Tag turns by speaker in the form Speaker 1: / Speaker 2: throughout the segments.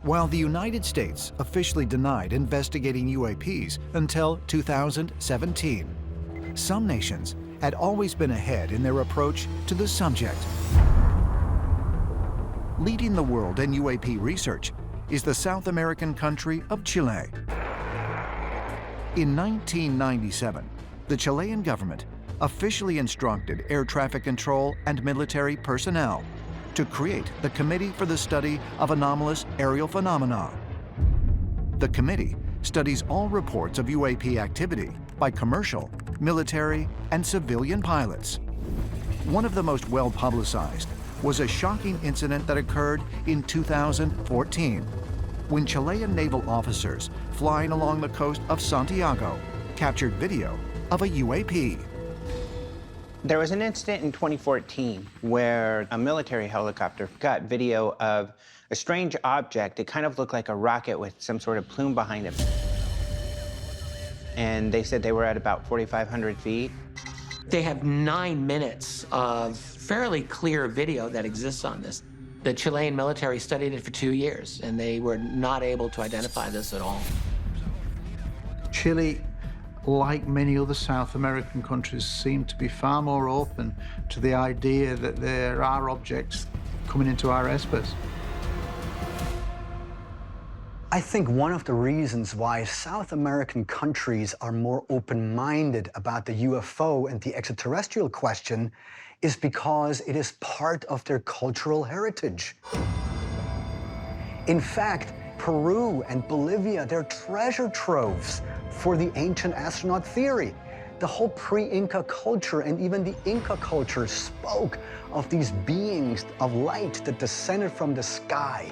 Speaker 1: While the United States officially denied investigating UAPs until 2017, some nations had always been ahead in their approach to the subject. Leading the world in UAP research is the South American country of Chile. In 1997, the Chilean government officially instructed air traffic control and military personnel to create the Committee for the Study of Anomalous Aerial Phenomena. The committee studies all reports of UAP activity by commercial, military, and civilian pilots. One of the most well-publicized was a shocking incident that occurred in 2014, when Chilean naval officers flying along the coast of Santiago captured video of a UAP.
Speaker 2: There was an incident in 2014 where a military helicopter got video of a strange object. It kind of looked like a rocket with some sort of plume behind it. And they said they were at about 4,500 feet.
Speaker 3: They have 9 minutes of fairly clear video that exists on this. The Chilean military studied it for 2 years, and they were not able to identify this at all.
Speaker 4: Chile, like many other South American countries, seem to be far more open to the idea that there are objects coming into our airspace.
Speaker 5: I think one of the reasons why South American countries are more open-minded about the UFO and the extraterrestrial question is because it is part of their cultural heritage. In fact, Peru and Bolivia, they're treasure troves for the ancient astronaut theory. The whole pre-Inca culture and even the Inca culture spoke of these beings of light that descended from the sky.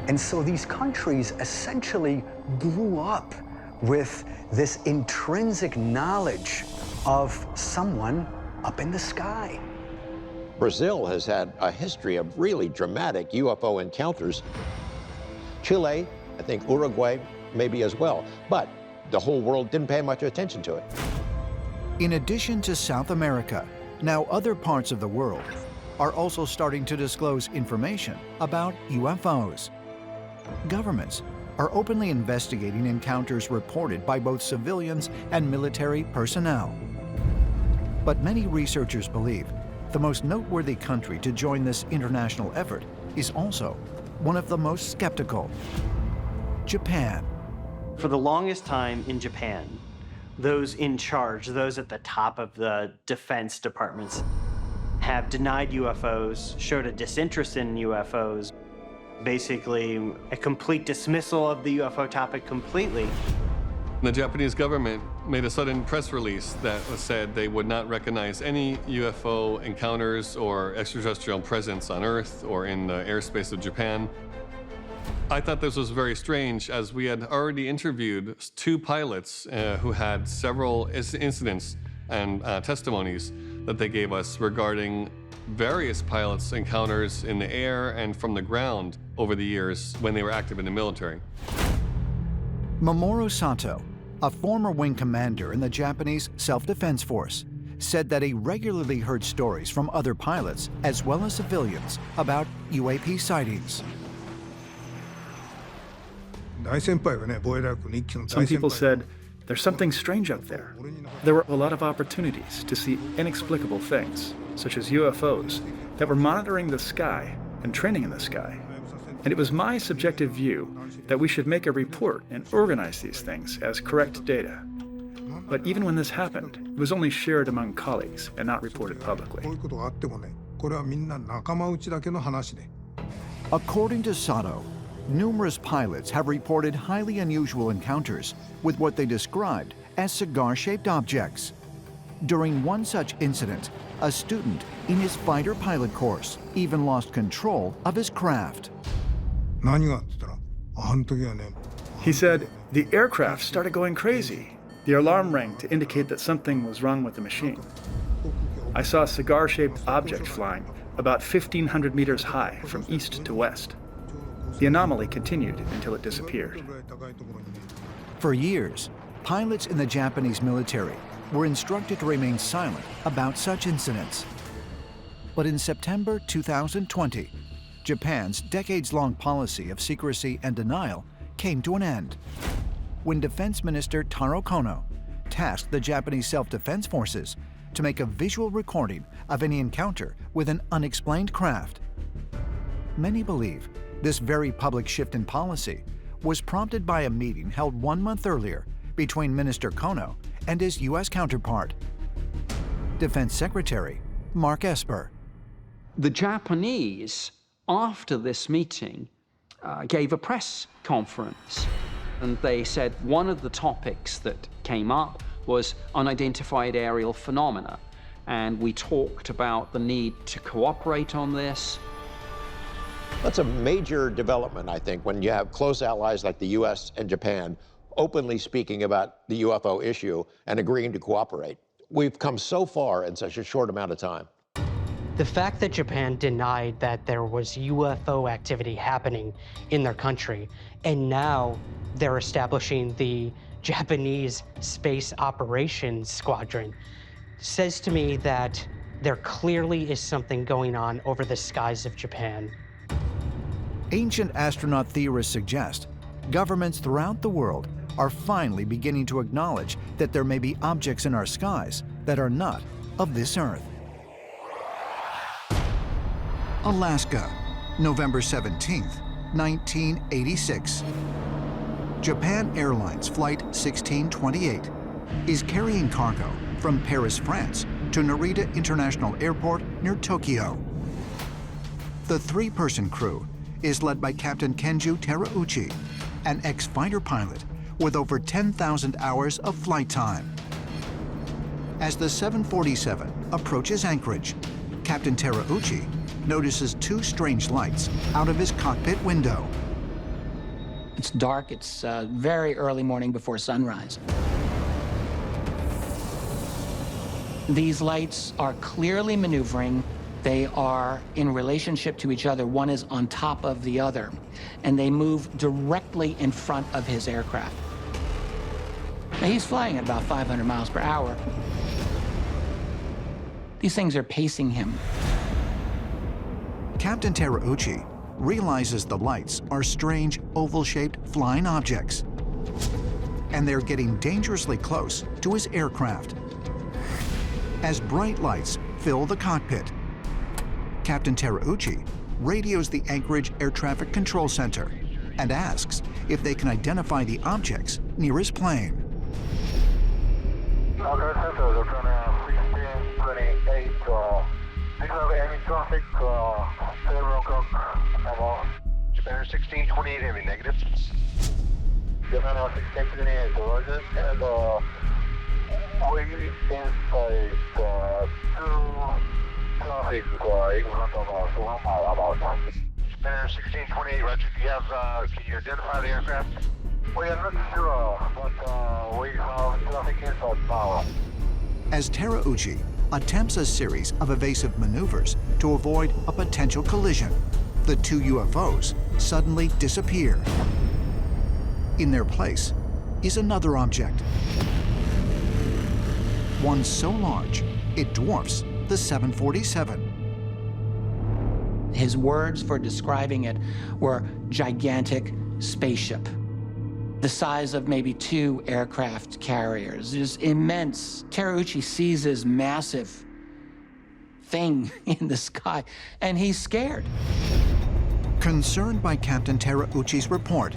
Speaker 5: And so these countries essentially grew up with this intrinsic knowledge of someone up in the sky.
Speaker 6: Brazil has had a history of really dramatic UFO encounters. Chile, I think Uruguay, maybe as well, but the whole world didn't pay much attention to it.
Speaker 1: In addition to South America, now other parts of the world are also starting to disclose information about UFOs. Governments are openly investigating encounters reported by both civilians and military personnel. But many researchers believe the most noteworthy country to join this international effort is also one of the most skeptical: Japan.
Speaker 7: For the longest time in Japan, those in charge, those at the top of the defense departments, have denied UFOs, showed a disinterest in UFOs, basically a complete dismissal of the UFO topic completely.
Speaker 8: The Japanese government made a sudden press release that said they would not recognize any UFO encounters or extraterrestrial presence on Earth or in the airspace of Japan. I thought this was very strange, as we had already interviewed 2 pilots who had several incidents and testimonies that they gave us regarding various pilots' encounters in the air and from the ground over the years when they were active in the military.
Speaker 1: Mamoru Sato, a former wing commander in the Japanese Self-Defense Force, said that he regularly heard stories from other pilots as well as civilians about UAP sightings.
Speaker 9: Some people said, "There's something strange up there." There were a lot of opportunities to see inexplicable things, such as UFOs, that were monitoring the sky and training in the sky. And it was my subjective view that we should make a report and organize these things as correct data. But even when this happened, it was only shared among colleagues and not reported publicly.
Speaker 1: According to Sato, numerous pilots have reported highly unusual encounters with what they described as cigar-shaped objects. During one such incident, a student in his fighter pilot course even lost control of his craft.
Speaker 9: He said, "The aircraft started going crazy. The alarm rang to indicate that something was wrong with the machine. I saw a cigar-shaped object flying about 1,500 meters high from east to west. The anomaly continued until it disappeared."
Speaker 1: For years, pilots in the Japanese military were instructed to remain silent about such incidents. But in September 2020, Japan's decades-long policy of secrecy and denial came to an end when Defense Minister Taro Kono tasked the Japanese Self-Defense Forces to make a visual recording of any encounter with an unexplained craft. Many believe this very public shift in policy was prompted by a meeting held 1 month earlier between Minister Kono and his U.S. counterpart, Defense Secretary Mark Esper.
Speaker 10: The Japanese, after this meeting, gave a press conference, and they said one of the topics that came up was unidentified aerial phenomena, and we talked about the need to cooperate on this.
Speaker 6: That's a major development, I think, when you have close allies like the U.S. and Japan openly speaking about the UFO issue and agreeing to cooperate. We've come so far in such a short amount of time.
Speaker 11: The fact that Japan denied that there was UFO activity happening in their country, and now they're establishing the Japanese Space Operations Squadron, says to me that there clearly is something going on over the skies of Japan.
Speaker 1: Ancient astronaut theorists suggest governments throughout the world are finally beginning to acknowledge that there may be objects in our skies that are not of this Earth. Alaska, November 17, 1986. Japan Airlines Flight 1628 is carrying cargo from Paris, France to Narita International Airport near Tokyo. The three-person crew is led by Captain Kenju Terauchi, an ex-fighter pilot with over 10,000 hours of flight time. As the 747 approaches Anchorage, Captain Terauchi notices two strange lights out of his cockpit window.
Speaker 3: It's dark. It's very early morning before sunrise. These lights are clearly maneuvering. They are in relationship to each other. One is on top of the other, and they move directly in front of his aircraft. Now, he's flying at about 500 miles per hour. These things are pacing him.
Speaker 1: Captain Terauchi realizes the lights are strange oval-shaped flying objects, and they're getting dangerously close to his aircraft. As bright lights fill the cockpit, Captain Terauchi radios the Anchorage Air Traffic Control Center and asks if they can identify the objects near his plane.
Speaker 12: Anchorage Center, Lieutenant 1628. Do you have any traffic, 7 o'clock, about Japan 1628, heavy negative. Japan 1628, Roger, and we inside 2 traffic in front of us, 1 mile about. Japan 1628, Roger, do you have, can you identify the aircraft? We are not sure, but we have traffic inside now.
Speaker 1: As Terauchi attempts a series of evasive maneuvers to avoid a potential collision, the two UFOs suddenly disappear. In their place is another object, one so large it dwarfs the 747.
Speaker 3: His words for describing it were gigantic spaceship, the size of maybe 2 aircraft carriers, just immense. Terauchi sees this massive thing in the sky, and he's scared.
Speaker 1: Concerned by Captain Terauchi's report,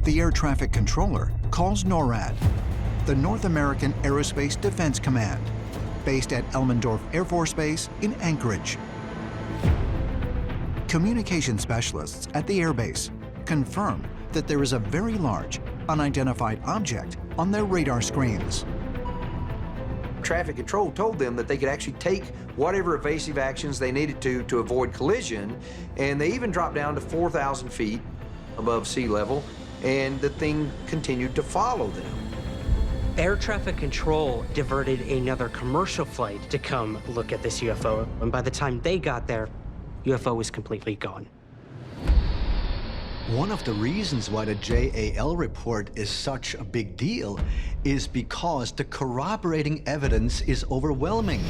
Speaker 1: the air traffic controller calls NORAD, the North American Aerospace Defense Command, based at Elmendorf Air Force Base in Anchorage. Communication specialists at the airbase confirm that there is a very large, unidentified object on their radar screens.
Speaker 13: Traffic control told them that they could actually take whatever evasive actions they needed to avoid collision, and they even dropped down to 4,000 feet above sea level, and the thing continued to follow them.
Speaker 11: Air traffic control diverted another commercial flight to come look at this UFO, and by the time they got there, UFO was completely gone.
Speaker 5: One of the reasons why the JAL report is such a big deal is because the corroborating evidence is overwhelming.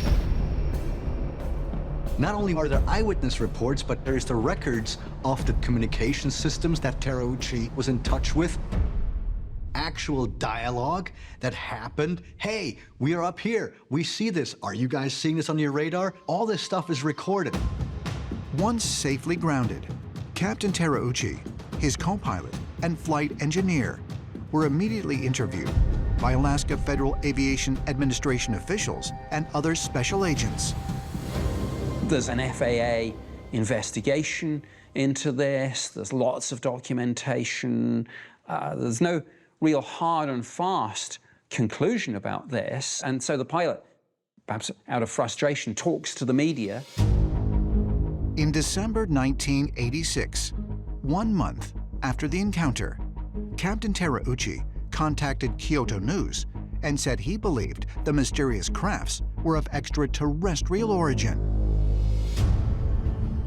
Speaker 5: Not only are there eyewitness reports, but there's the records of the communication systems that Terauchi was in touch with. Actual dialogue that happened. Hey, we are up here. We see this. Are you guys seeing this on your radar? All this stuff is recorded.
Speaker 1: Once safely grounded, Captain Terauchi, his co-pilot, and flight engineer were immediately interviewed by Alaska Federal Aviation Administration officials and other special agents.
Speaker 10: There's an FAA investigation into this. There's lots of documentation. There's no real hard and fast conclusion about this. And so the pilot, perhaps out of frustration, talks to the media.
Speaker 1: In December 1986, 1 month after the encounter, Captain Terauchi contacted Kyoto News and said he believed the mysterious crafts were of extraterrestrial origin.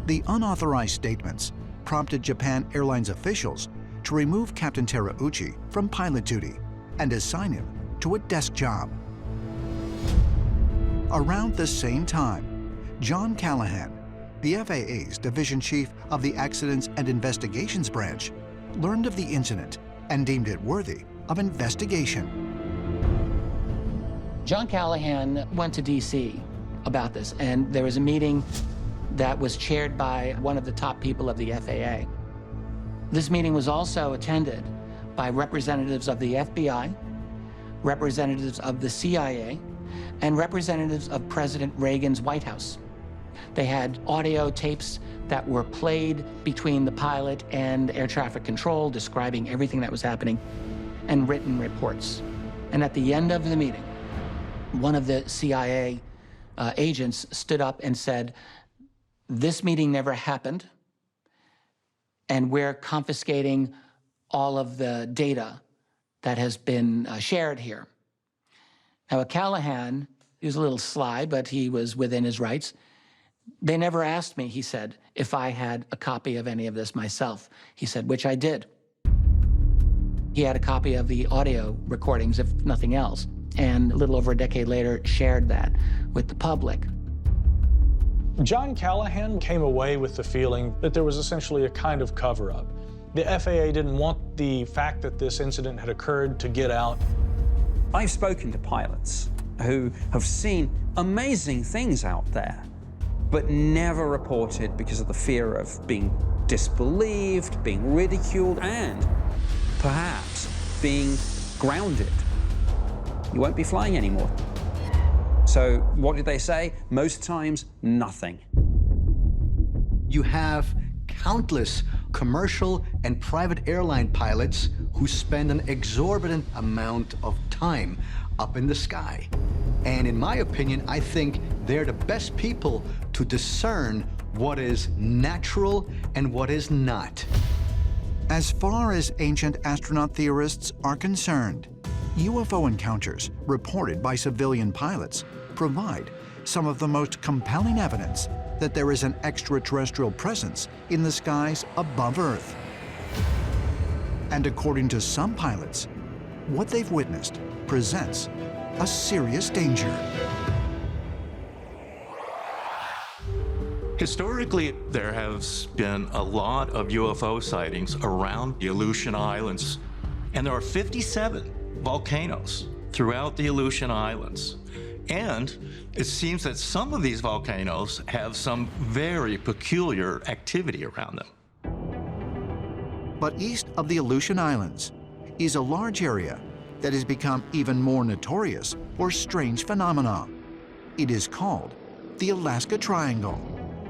Speaker 1: The unauthorized statements prompted Japan Airlines officials to remove Captain Terauchi from pilot duty and assign him to a desk job. Around the same time, John Callahan, the FAA's Division Chief of the Accidents and Investigations Branch, learned of the incident and deemed it worthy of investigation.
Speaker 3: John Callahan went to DC about this, and there was a meeting that was chaired by one of the top people of the FAA. This meeting was also attended by representatives of the FBI, representatives of the CIA, and representatives of President Reagan's White House. They had audio tapes that were played between the pilot and air traffic control describing everything that was happening, and written reports. And at the end of the meeting, one of the CIA agents stood up and said, "This meeting never happened, and we're confiscating all of the data that has been shared here." Now, Callahan, he was a little sly, but he was within his rights. "They never asked me," he said, "if I had a copy of any of this myself." He said, which I did. He had a copy of the audio recordings, if nothing else, and a little over a decade later shared that with the public.
Speaker 14: John Callahan came away with the feeling that there was essentially a kind of cover-up. The FAA didn't want the fact that this incident had occurred to get out.
Speaker 10: I've spoken to pilots who have seen amazing things out there, but never reported because of the fear of being disbelieved, being ridiculed, and perhaps being grounded. You won't be flying anymore. So what did they say? Most times, nothing.
Speaker 5: You have countless commercial and private airline pilots who spend an exorbitant amount of time up in the sky. And in my opinion, I think they're the best people to discern what is natural and what is not.
Speaker 1: As far as ancient astronaut theorists are concerned, UFO encounters reported by civilian pilots provide some of the most compelling evidence that there is an extraterrestrial presence in the skies above Earth. And according to some pilots, what they've witnessed presents a serious danger.
Speaker 15: Historically, there has been a lot of UFO sightings around the Aleutian Islands, and there are 57 volcanoes throughout the Aleutian Islands. And it seems that some of these volcanoes have some very peculiar activity around them.
Speaker 1: But east of the Aleutian Islands is a large area that has become even more notorious for strange phenomena. It is called the Alaska Triangle.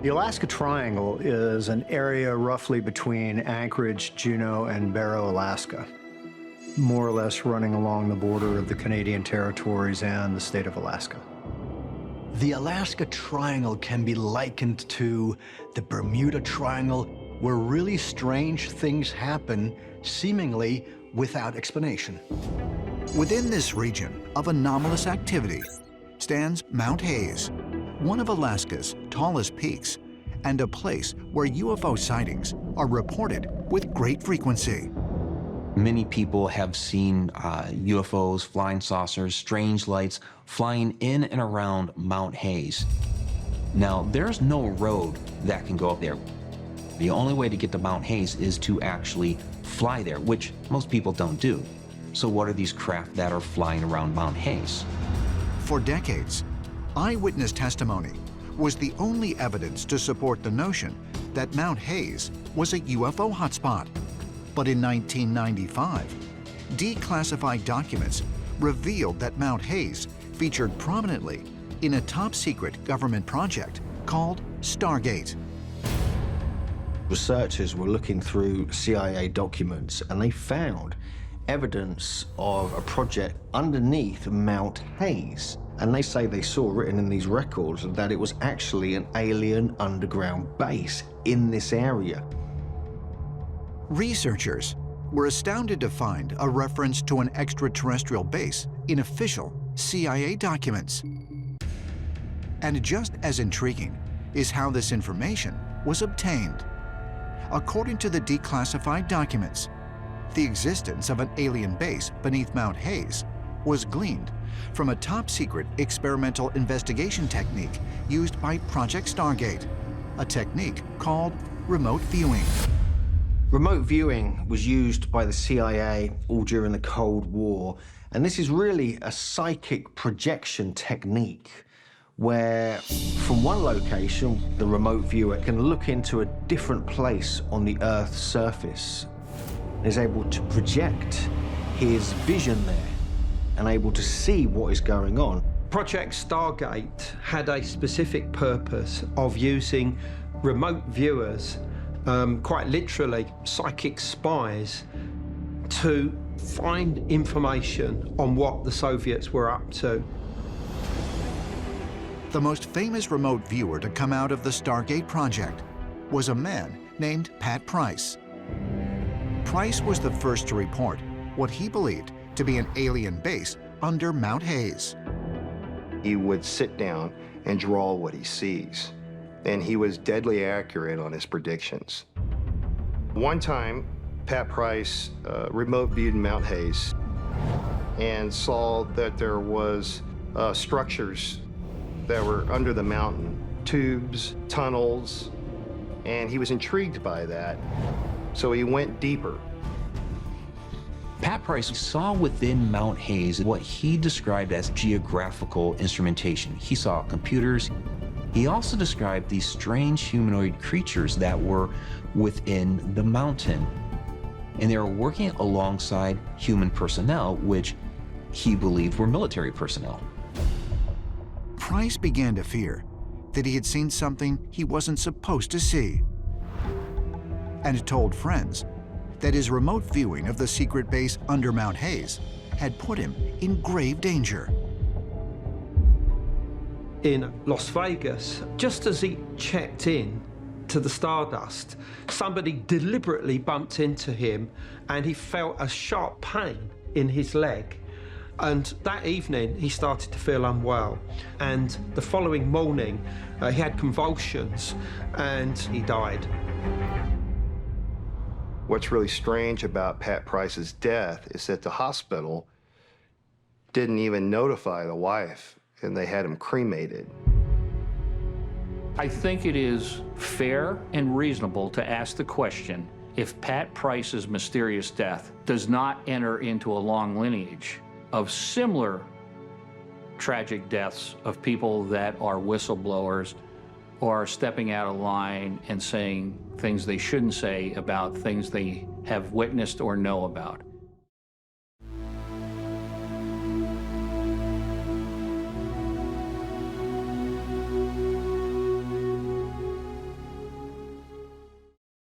Speaker 16: The Alaska Triangle is an area roughly between Anchorage, Juneau, and Barrow, Alaska, more or less running along the border of the Canadian territories and the state of Alaska.
Speaker 5: The Alaska Triangle can be likened to the Bermuda Triangle, where really strange things happen, seemingly without explanation.
Speaker 1: Within this region of anomalous activity stands Mount Hayes, one of Alaska's tallest peaks, and a place where UFO sightings are reported with great frequency.
Speaker 17: Many people have seen UFOs, flying saucers, strange lights flying in and around Mount Hayes. Now, there's no road that can go up there. The only way to get to Mount Hayes is to actually fly there, which most people don't do. So what are these craft that are flying around Mount Hayes?
Speaker 1: For decades, eyewitness testimony was the only evidence to support the notion that Mount Hayes was a UFO hotspot. But in 1995, declassified documents revealed that Mount Hayes featured prominently in a top-secret government project called Stargate.
Speaker 18: Researchers were looking through CIA documents and they found evidence of a project underneath Mount Hayes. And they say they saw written in these records that it was actually an alien underground base in this area.
Speaker 1: Researchers were astounded to find a reference to an extraterrestrial base in official CIA documents. And just as intriguing is how this information was obtained. According to the declassified documents, the existence of an alien base beneath Mount Hayes was gleaned from a top-secret experimental investigation technique used by Project Stargate, a technique called remote viewing.
Speaker 18: Remote viewing was used by the CIA all during the Cold War, and this is really a psychic projection technique where from one location, the remote viewer can look into a different place on the Earth's surface and is able to project his vision there and able to see what is going on.
Speaker 19: Project Stargate had a specific purpose of using remote viewers, quite literally psychic spies, to find information on what the Soviets were up to.
Speaker 1: The most famous remote viewer to come out of the Stargate project was a man named Pat Price. Price was the first to report what he believed to be an alien base under Mount Hayes.
Speaker 20: He would sit down and draw what he sees, and he was deadly accurate on his predictions. One time, Pat Price remote viewed Mount Hayes and saw that there was structures that were under the mountain, tubes, tunnels, and he was intrigued by that, so he went deeper.
Speaker 17: Pat Price saw within Mount Hayes what he described as geographical instrumentation. He saw computers. He also described these strange humanoid creatures that were within the mountain. And they were working alongside human personnel, which he believed were military personnel.
Speaker 1: Price began to fear that he had seen something he wasn't supposed to see, and told friends that his remote viewing of the secret base under Mount Hayes had put him in grave danger.
Speaker 19: In Las Vegas, just as he checked in to the Stardust, somebody deliberately bumped into him and he felt a sharp pain in his leg. And that evening, he started to feel unwell. And the following morning, he had convulsions and he died.
Speaker 20: What's really strange about Pat Price's death is that the hospital didn't even notify the wife, and they had him cremated.
Speaker 21: I think it is fair and reasonable to ask the question if Pat Price's mysterious death does not enter into a long lineage of similar tragic deaths of people that are whistleblowers or stepping out of line and saying things they shouldn't say about things they have witnessed or know about.